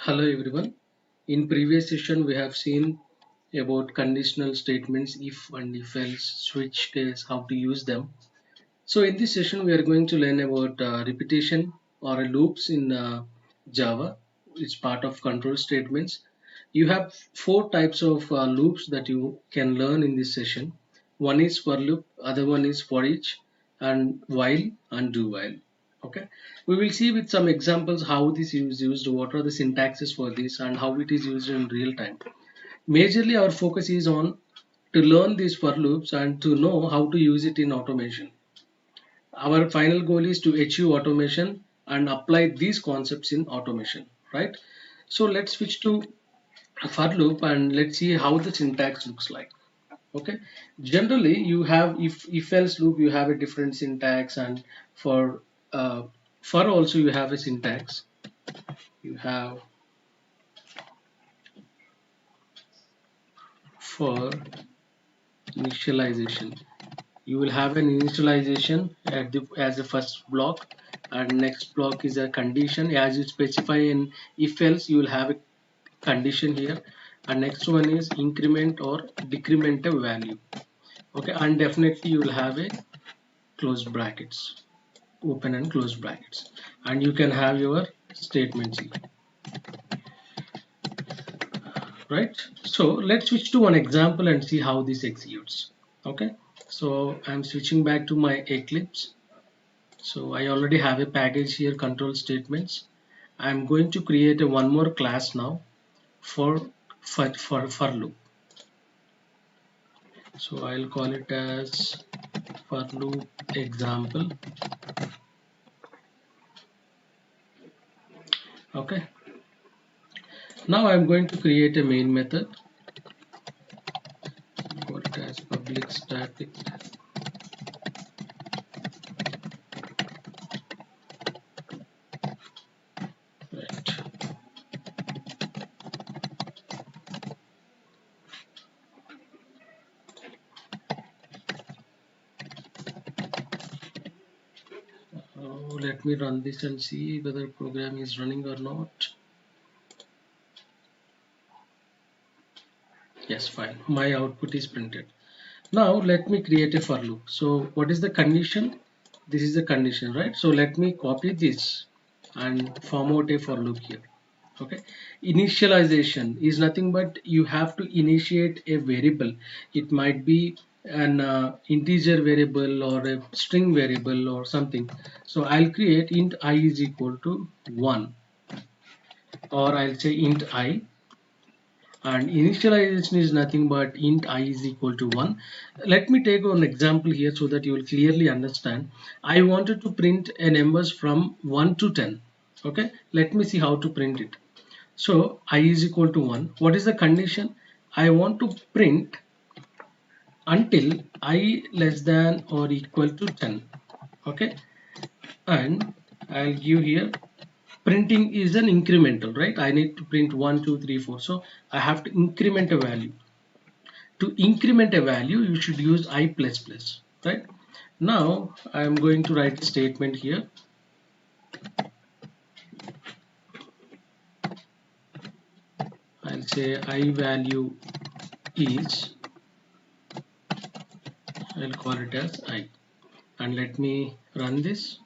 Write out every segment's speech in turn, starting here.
Hello everyone. In previous session we have seen about conditional statements, if and if else, switch case, how to use them. So in this session we are going to learn about repetition or loops in Java. It's part of control statements. You have four types of loops that you can learn in this session. One is for loop, other one is for each, and while and do while. Okay, we will see with some examples how this is used, what are the syntaxes for this, and how it is used in real time. Majorly, our focus is on to learn these for loops and to know how to use it in automation. Our final goal is to achieve automation and apply these concepts in automation, right? So let's switch to for loop and let's see how the syntax looks like. Okay, generally you have if else loop, you have a different syntax, and for uh, for also you have a syntax. You have for initialization, you will have an initialization at the as the first block, and next block is a condition. As you specify in if else, you will have a condition here, and next one is increment or decrement a value. Okay, and definitely you will have a closed brackets, open and close brackets, and you can have your statements here, right? So let's switch to one example and see how this executes. Okay, so I'm switching back to my Eclipse. So I already have a package here, control statements. I'm going to create a one more class now for for loop. So I'll call it as for loop example. Okay, now I'm going to create a main method, call it as public static. Right. Let me run this and see whether program is running or not. Yes, fine. My output is printed. Now let me create a for loop. So what is the condition? This is the condition, right? So let me copy this and form out a for loop here. Okay, initialization is nothing but you have to initiate a variable. It might be an integer variable or a string variable or something. So I'll create int I is equal to 1, or I'll say int I, and initialization is nothing but int I is equal to 1. Let me take an example here so that you will clearly understand. I wanted to print a numbers from 1 to 10. Okay, let me see how to print it. So I is equal to 1. What is the condition? I want to print until I less than or equal to 10. Okay, and I'll give here printing is an incremental, right? I need to print 1 2 3 4, so I have to increment a value. To increment a value, you should use I plus plus, right? Now I am going to write a statement here. I'll say I value is, I'll call it as I, and let me run this.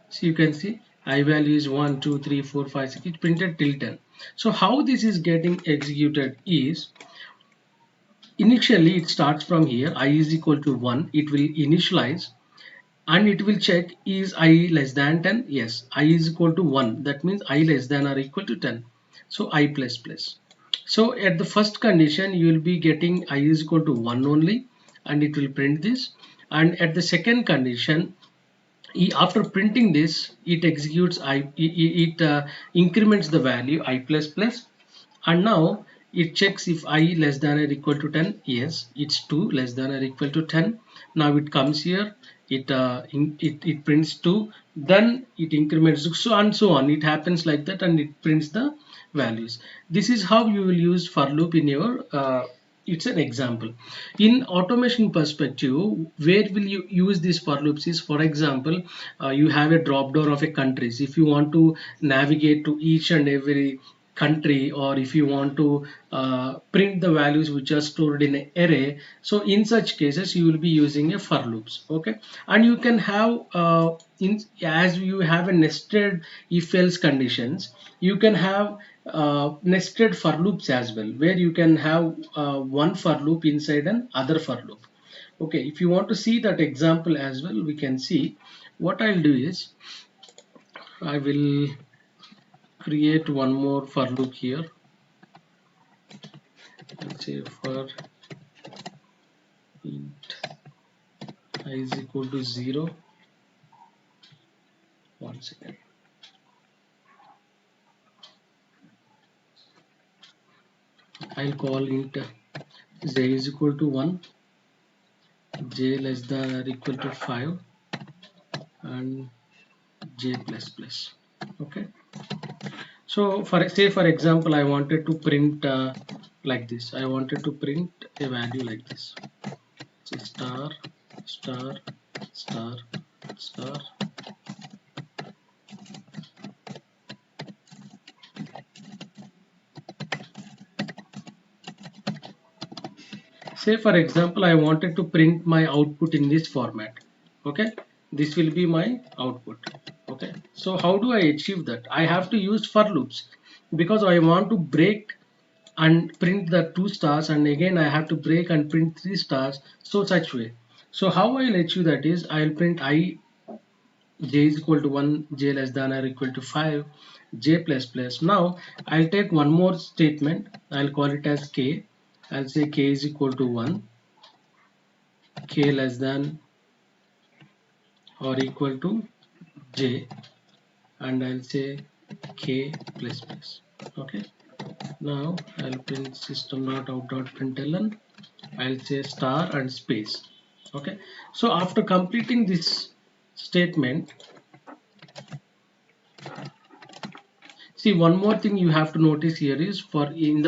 So you can see I value is 1 2 3 4 5 6. It printed till 10. So how this is getting executed is, initially it starts from here, I is equal to 1. It will initialize and it will check is I less than 10. Yes, I is equal to 1. That means I less than or equal to 10. So I plus plus. So at the first condition you will be getting I is equal to 1 only, and it will print this. And at the second condition, after printing this, it executes increments the value I plus plus, and now it checks if I less than or equal to 10. Yes, it's 2 less than or equal to 10. Now it comes here, it prints 2, then it increments, so and so on. It happens like that, and it prints the values. This is how you will use for loop in your it's an example. In automation perspective, where will you use these for loops is, for example, you have a drop down of a countries. If you want to navigate to each and every country, or if you want to print the values which are stored in an array, so in such cases you will be using a for loops. Okay, and you can have as you have a nested if else conditions, you can have nested for loops as well, where you can have one for loop inside an other for loop. Okay, if you want to see that example as well, we can see. What I'll do is I will create one more for loop here. Let's say for int I is equal to 0. One second. I'll call int j is equal to 1, j less than or equal to 5, and j plus plus. Okay, so for say for example I wanted to print like this. I wanted to print a value like this. So star star star star. Say for example I wanted to print my output in this format. Okay, this will be my output. Okay, so how do I achieve that? I have to use for loops, because I want to break and print the 2 stars, and again I have to break and print 3 stars, so such way. So how I'll achieve that is I'll print I j is equal to 1, j less than or equal to 5, j plus plus. Now I'll take one more statement. I'll call it as k. I'll say k is equal to 1, k less than or equal to j, and I'll say k plus plus. Okay, now I'll print system.out.println. I'll say star and space. Okay, so after completing this statement, see, one more thing you have to notice here is, for in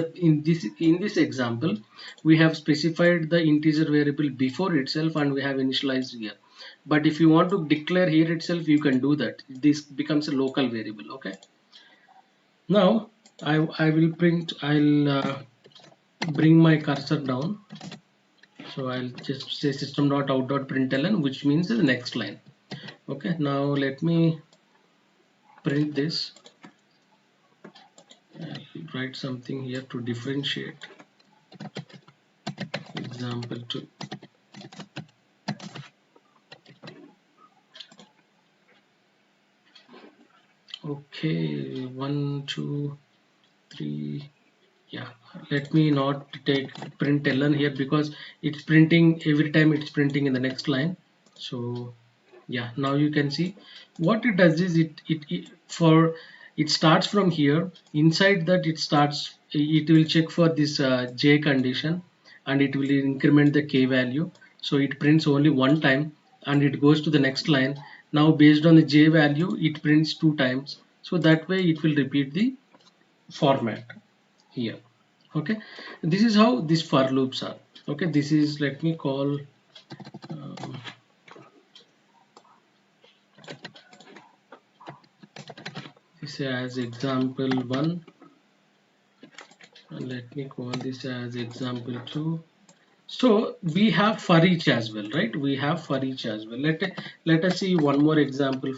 this example we have specified the integer variable before itself and we have initialized here. But if you want to declare here itself, you can do that. This becomes a local variable. Okay, now I will print. I'll bring my cursor down. So I'll just say system.out.println, which means the next line. Okay, now let me print this. I'll write something here to differentiate. Example 2. Okay, 1 2 3. Yeah, let me not take print ln here, because it's printing every time, it's printing in the next line. So yeah, now you can see what it does is it starts from here. Inside that, it will check for this j condition, and it will increment the k value. So it prints only one time and it goes to the next line. Now based on the j value, it prints 2 times, so that way it will repeat the format here. Okay, this is how these for loops are. Okay, this is, let me call um, this as example 1, and let me call this as example 2. So we have for each as well, right? We have for each as well. Let us see one more example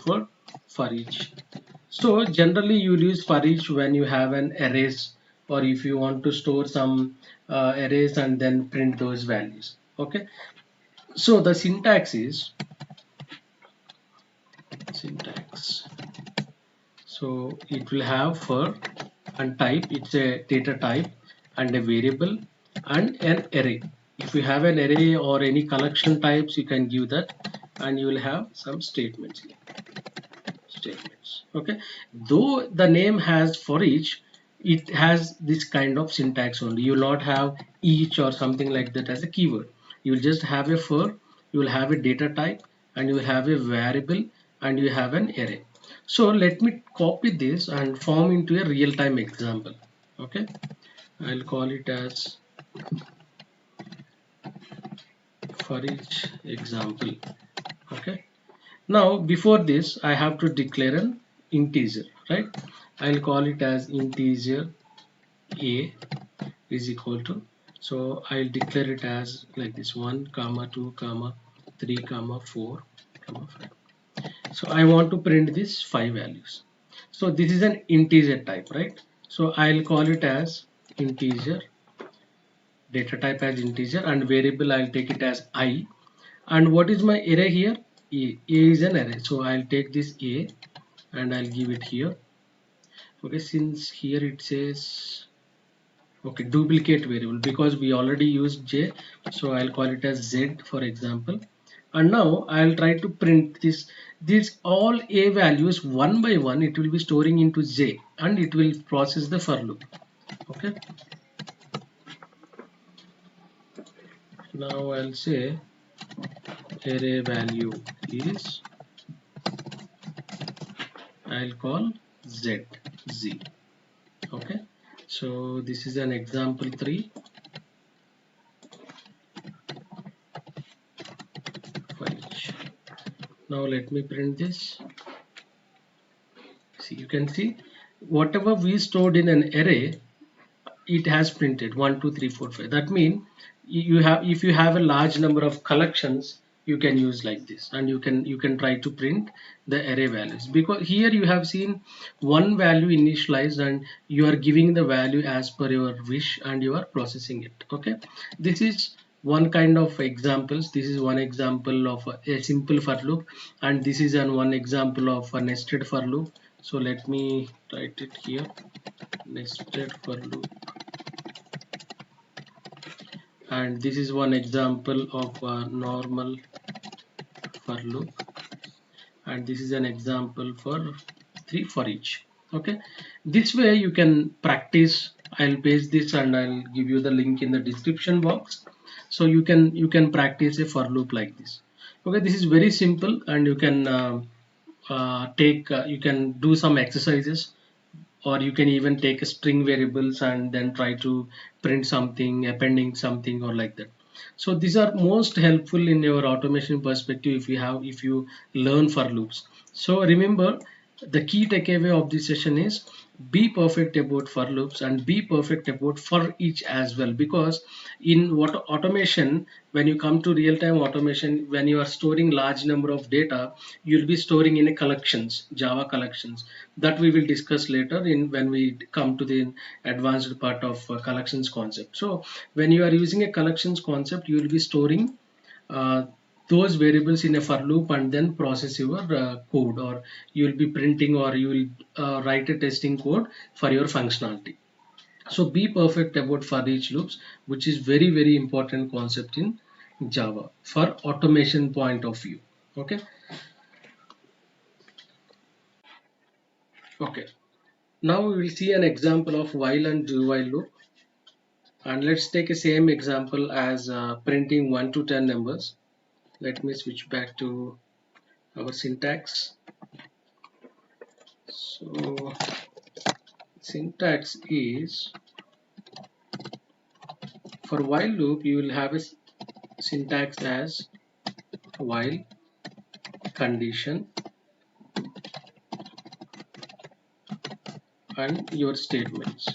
for each. So generally you use for each when you have an arrays, or if you want to store some arrays and then print those values. Okay, so the syntax is syntax. So it will have for and type, it's a data type and a variable and an array. If you have an array or any collection types, you can give that, and you will have some statements here. Statements. Okay, though the name has for each, it has this kind of syntax only. You will not have each or something like that as a keyword. You will just have a for, you will have a data type, and you will have a variable, and you have an array. So let me copy this and form into a real-time example. Okay, I'll call it as for each example. Okay, now before this I have to declare an integer, right? I'll call it as integer a is equal to, so I'll declare it as like this: 1 comma 2 comma 3 comma 4 comma 5. So I want to print these 5 values. So this is an integer type, right? So I'll call it as integer, data type as integer, and variable I'll take it as I. And what is my array here? A is an array, so I'll take this A and I'll give it here. Okay, since here it says, okay, duplicate variable, because we already used J, so I'll call it as Z for example. And now I'll try to print these all A values one by one. It will be storing into J and it will process the for loop. Okay, now I'll say array value is, I'll call Z. Okay, so this is an example 3 for each. Now let me print this. See, you can see whatever we stored in an array, it has printed 1 2 3 4 5. That means you have, if you have a large number of collections, you can use like this, and you can try to print the array values, because here you have seen one value initialized and you are giving the value as per your wish and you are processing it. Okay, this is one kind of examples. This is one example of a simple for loop, and this is one example of a nested for loop. So let me write it here: nested for loop. And this is one example of a normal for loop, and this is an example for 3 for each. Okay, this way you can practice. I'll paste this and I'll give you the link in the description box, so you can practice a for loop like this. Okay, this is very simple, and you can take you can do some exercises, or you can even take a string variables and then try to print something, appending something, or like that. So these are most helpful in your automation perspective if you learn for loops. So remember, the key takeaway of this session is be perfect about for loops and be perfect about for each as well, because in what automation, when you come to real-time automation, when you are storing large number of data, you'll be storing in a collections, Java collections, that we will discuss later in when we come to the advanced part of collections concept. So when you are using a collections concept, you will be storing uh, those variables in a for loop and then process your code, or you will be printing, or you will write a testing code for your functionality. So be perfect about for each loops, which is very important concept in Java for automation point of view. Okay, okay, now we will see an example of while and do while loop. And let's take a same example as printing 1 to 10 numbers. Let me switch back to our syntax. So syntax is, for while loop you will have a syntax as while condition and your statements.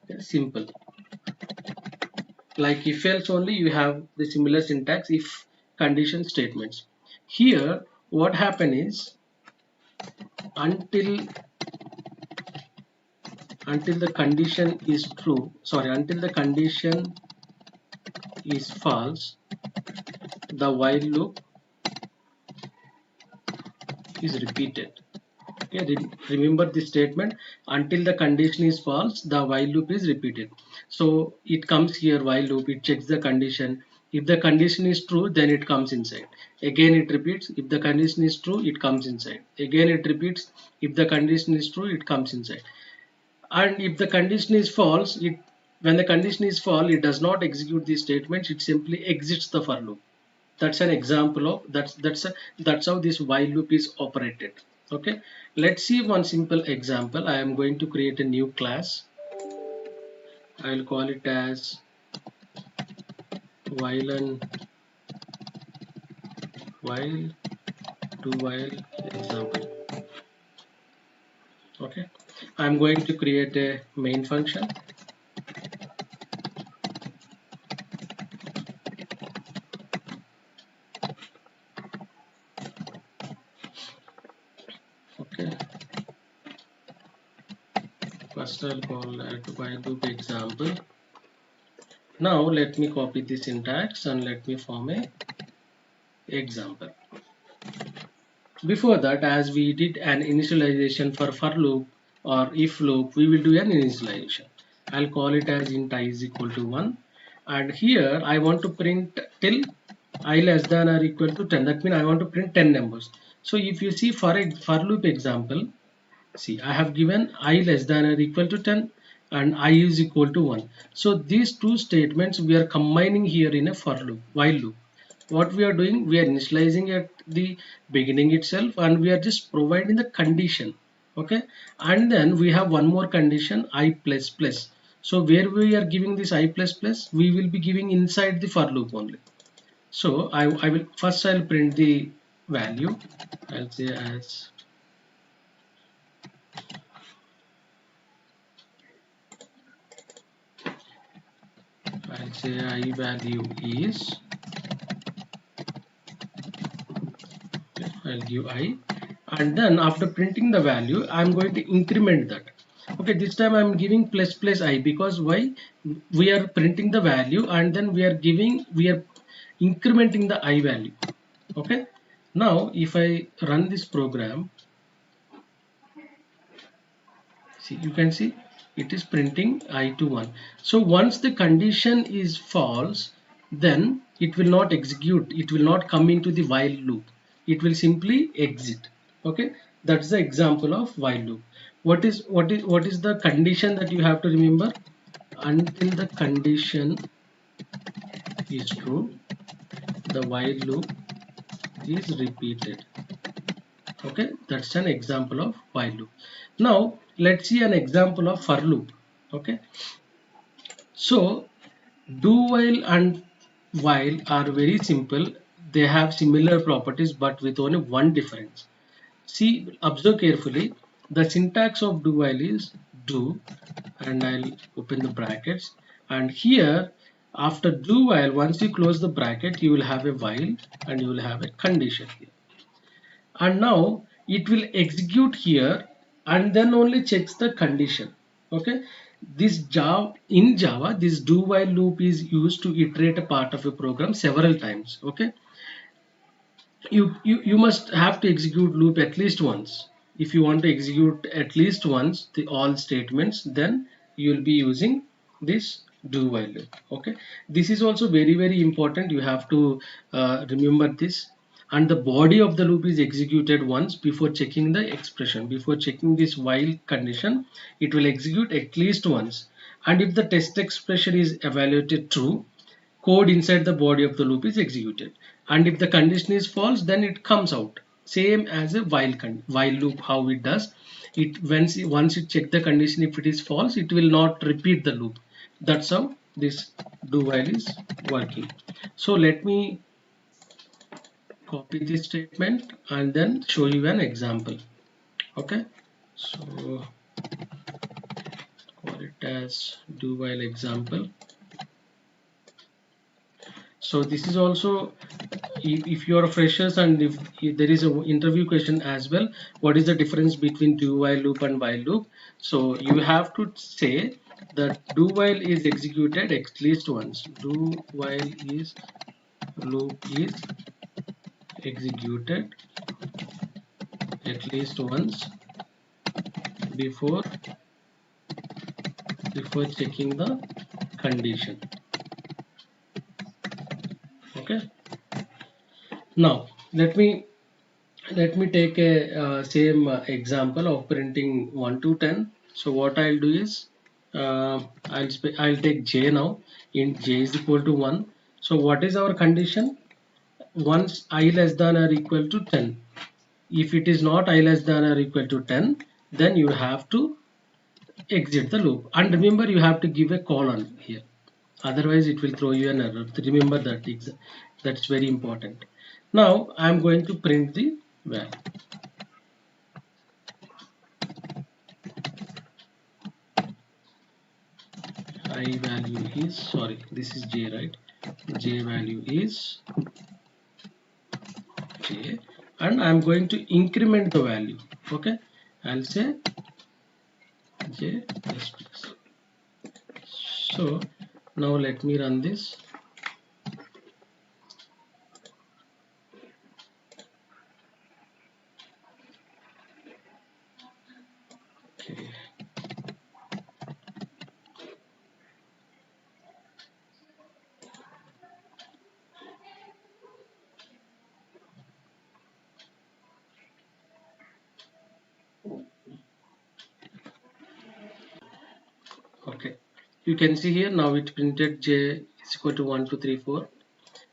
Okay, simple. Like if else only, you have the similar syntax if condition statements. Here what happen is, until the condition is true, sorry, until the condition is false, the while loop is repeated. Okay, remember this statement: until the condition is false, the while loop is repeated. So it comes here, while loop, it checks the condition. If the condition is true, then it comes inside. Again it repeats. If the condition is true, it comes inside. Again it repeats. If the condition is true, it comes inside. And if the condition is false, when the condition is false, it does not execute these statements, it simply exits the for loop. That's an example of that's how this while loop is operated. Okay, let's see one simple example. I am going to create a new class. I'll call it as while and while do while example. Okay, I'm going to create a main function. Okay, first I'll call that while loop example. Now let me copy the syntax and let me form a example. Before that, as we did an initialization for loop or if loop, we will do an initialization. I'll call it as int I is equal to 1, and here I want to print till I less than or equal to 10. That means I want to print 10 numbers. So if you see for a for loop example, see I have given I less than or equal to 10 and I is equal to 1. So these two statements we are combining here in a for loop, while loop. What we are doing, we are initializing at the beginning itself and we are just providing the condition. Okay, and then we have one more condition, I plus plus. So where we are giving this I plus plus, we will be giving inside the for loop only. So I will first I'll print the value. I'll say as I value is, I'll give I, and then after printing the value I'm going to increment that. Okay, this time I'm giving plus plus I, because why, we are printing the value and then we are incrementing the I value. Okay, now if I run this program, see, you can see it is printing I to 1. So once the condition is false, then it will not execute, it will not come into the while loop, it will simply exit. Okay, that's the example of while loop. What is the condition that you have to remember? Until the condition is true, the while loop is repeated. Okay, that's an example of while loop. Now let's see an example of for loop. Okay, so do while and while are very simple, they have similar properties but with only one difference. See, observe carefully, the syntax of do while is do, and I'll open the brackets, and here after do while, once you close the bracket, you will have a while and you will have a condition here, and now it will execute here and then only checks the condition. Okay, this Java, in Java, this do while loop is used to iterate a part of a program several times. Okay, you must have to execute loop at least once. If you want to execute at least once the all statements, then you will be using this do while loop. Okay, this is also very important, you have to remember this. And the body of the loop is executed once before checking the expression. Before checking this while condition, it will execute at least once, and if the test expression is evaluated true, code inside the body of the loop is executed, and if the condition is false, then it comes out, same as a while loop. How it does it, once you check the condition, if it is false, it will not repeat the loop. That's how this do while is working. So let me copy this statement and then show you an example. Okay, so call it as do while example. So this is also, if you are freshers and if there is an interview question as well, what is the difference between do while loop and while loop? So you have to say that do while is executed at least once. Do while is loop is executed at least once before checking the condition. Okay, now let me take a same example of printing 1 to 10. So what I'll do is, I'll take j now. Int j is equal to 1. So what is our condition? Once I less than or equal to 10. If it is not I less than or equal to 10, then you have to exit the loop, and remember you have to give a colon here, otherwise it will throw you an error. Remember that, that's very important. Now I'm going to print the value. I value is, sorry, this is j, right? J value is j, and I'm going to increment the value. Okay, I'll say j plus plus. So now let me run this. Okay. Okay, you can see here now it printed j is equal to 1 2 3 4,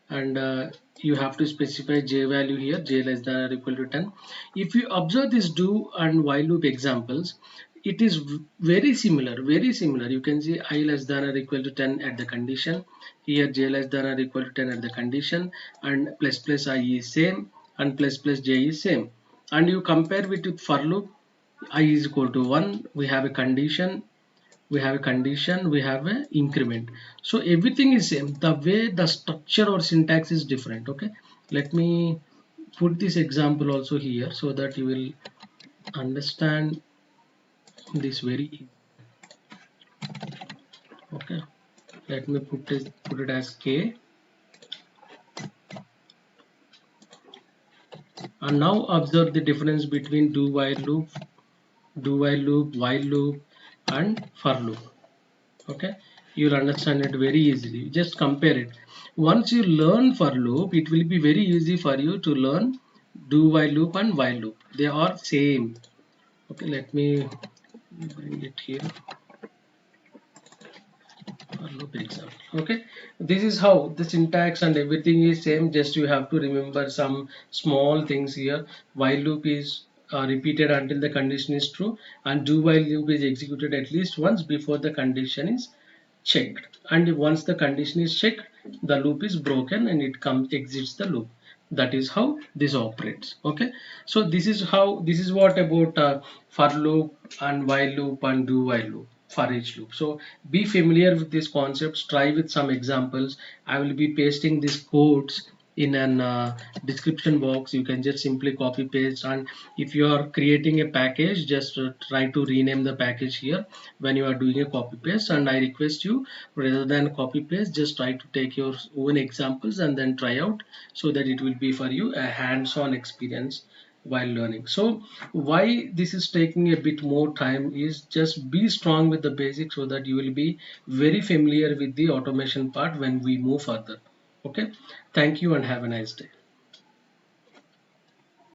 and you have to specify j value here, j less than or equal to 10. If you observe this do and while loop examples, it is very similar. You can see I less than or equal to 10 at the condition, here j less than or equal to 10 at the condition, and plus plus I is same, and plus plus j is same. And you compare with for loop, I is equal to 1, we have a condition, we have a condition, we have an increment. So everything is same, the way the structure or syntax is different. Okay, let me put this example also here so that you will understand this very easy. Okay, let me put it as k, and now observe the difference between do while loop, while loop, and for loop. Okay, you'll understand it very easily. Just compare it. Once you learn for loop, it will be very easy for you to learn do while loop and while loop. They are same. Okay, let me bring it here for loop example. Okay, this is how the syntax and everything is same, just you have to remember some small things here. While loop is repeated until the condition is true, and do while loop is executed at least once before the condition is checked, and once the condition is checked, the loop is broken and it comes exits the loop. That is how this operates. Okay, so this is what about for loop and while loop and do while loop for each loop. So be familiar with these concepts, try with some examples. I will be pasting these codes in an description box. You can just simply copy paste, and if you are creating a package, just try to rename the package here when you are doing a copy paste. And I request you, rather than copy paste, just try to take your own examples and then try out, so that it will be for you a hands-on experience while learning. So why this is taking a bit more time is just be strong with the basics, so that you will be very familiar with the automation part when we move further. Okay, thank you and have a nice day.